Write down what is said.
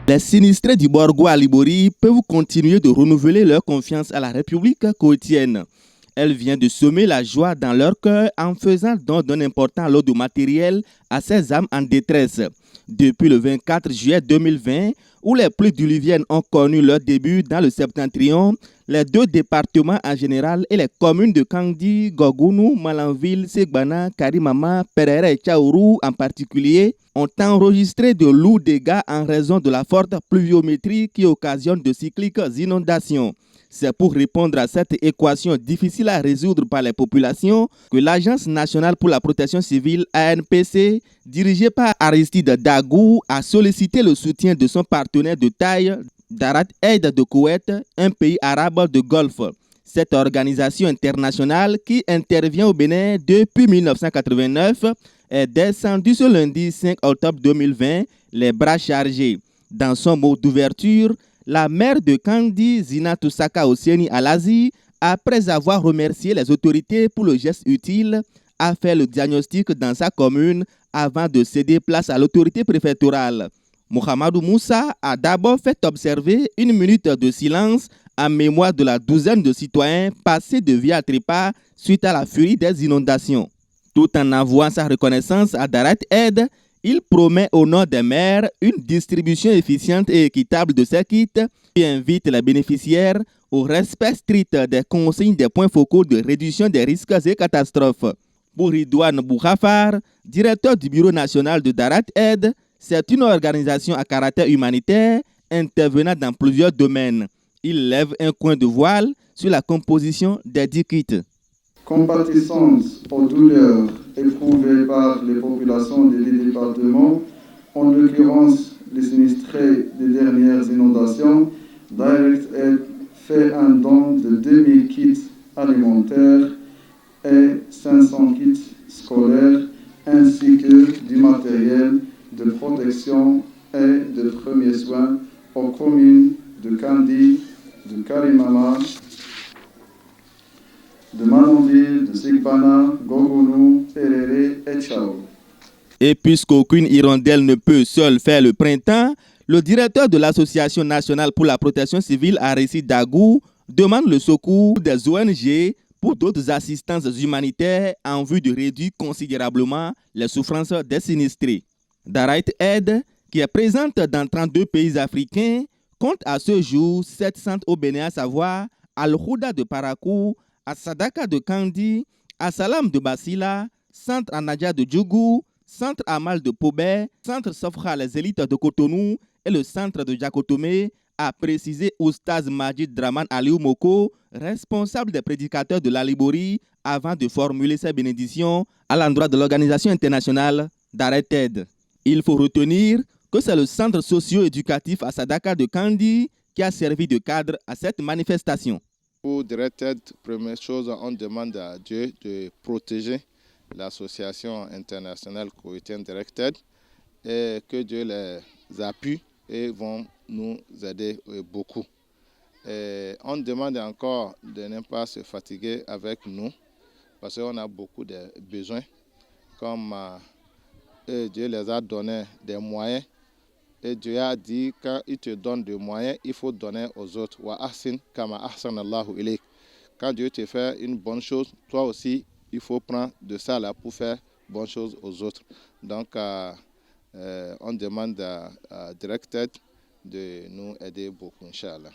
Les sinistrés du Borgo à Libori peuvent continuer de renouveler leur confiance à la République côtienne. Elle vient de semer la joie dans leur cœur en faisant don d'un important lot de matériel à ces âmes en détresse. Depuis le 24 juillet 2020, où les pluies diluviennes ont connu leur début dans le septentrion, les deux départements en général et les communes de Kandi, Gogounou, Malanville, Segbana, Karimama, Perere et Tchaourou en particulier ont enregistré de lourds dégâts en raison de la forte pluviométrie qui occasionne de cycliques inondations. C'est pour répondre à cette équation difficile à résoudre par les populations que l'Agence nationale pour la protection civile ANPC, dirigée par Aristide Dagou, a sollicité le soutien de son partenaire de taille, Darat Aid de Koweït, un pays arabe de Golfe. Cette organisation internationale qui intervient au Bénin depuis 1989 est descendue ce lundi 5 octobre 2020 les bras chargés. Dans son mot d'ouverture, la maire de Kandi, Zinatu Saka Ossieni Alazi, après avoir remercié les autorités pour le geste utile, a fait le diagnostic dans sa commune avant de céder place à l'autorité préfectorale. Mohamedou Moussa a d'abord fait observer une minute de silence en mémoire de la douzaine de citoyens passés de vie à trépas suite à la furie des inondations. Tout en avouant sa reconnaissance à Darat Aid, il promet au nom des maires une distribution efficiente et équitable de ces kits et invite les bénéficiaires au respect strict des consignes des points focaux de réduction des risques et catastrophes. Pour Ridouane Boukhafar, directeur du Bureau national de Darat Aid, c'est une organisation à caractère humanitaire intervenant dans plusieurs domaines. Il lève un coin de voile sur la composition des 10 kits. Compatissance aux douleurs éprouvées par les populations des départements, en l'occurrence les sinistrés des dernières inondations, Direct Aid fait un don de 2000 kits alimentaires et 500 kits scolaires, ainsi que du matériel de protection et de premiers soins aux communes de Kandi, de Karimama, de Malanville, de Segbana, Gogounou, Perere et Tchaourou. Et puisqu'aucune hirondelle ne peut seule faire le printemps, le directeur de l'Association nationale pour la protection civile, Aristide Dagou, demande le secours des ONG pour d'autres assistances humanitaires en vue de réduire considérablement les souffrances des sinistrés. Darat Aid, qui est présente dans 32 pays africains, compte à ce jour 7 centres au Bénin, à savoir Al-Houda de Parakou, à Sadaka de Kandi, à Salam de Basila, Centre Anadia de Djougou, Centre Amal de Pobé, Centre Sofra les élites de Cotonou et le Centre de Diakotomé, a précisé Oustaz Majid Draman Aliou Moko, responsable des prédicateurs de la Libori, avant de formuler ses bénédictions à l'endroit de l'organisation internationale Darat Aid. Il faut retenir que c'est le centre socio-éducatif à Sadaka de Kandi qui a servi de cadre à cette manifestation. Pour Darat Aid, première chose, on demande à Dieu de protéger l'association internationale koweïtienne Darat Aid et que Dieu les appuie et vont nous aider beaucoup. Et on demande encore de ne pas se fatiguer avec nous parce qu'on a beaucoup de besoins. Comme Dieu les a donné des moyens. Et Dieu a dit, quand il te donne des moyens, il faut donner aux autres. Wa ahsin kama ahsan Allahu ilayk. Quand Dieu te fait une bonne chose, toi aussi, il faut prendre de ça là pour faire bonne chose aux autres. Donc, on demande à Darat Aid de nous aider beaucoup, Inch'Allah.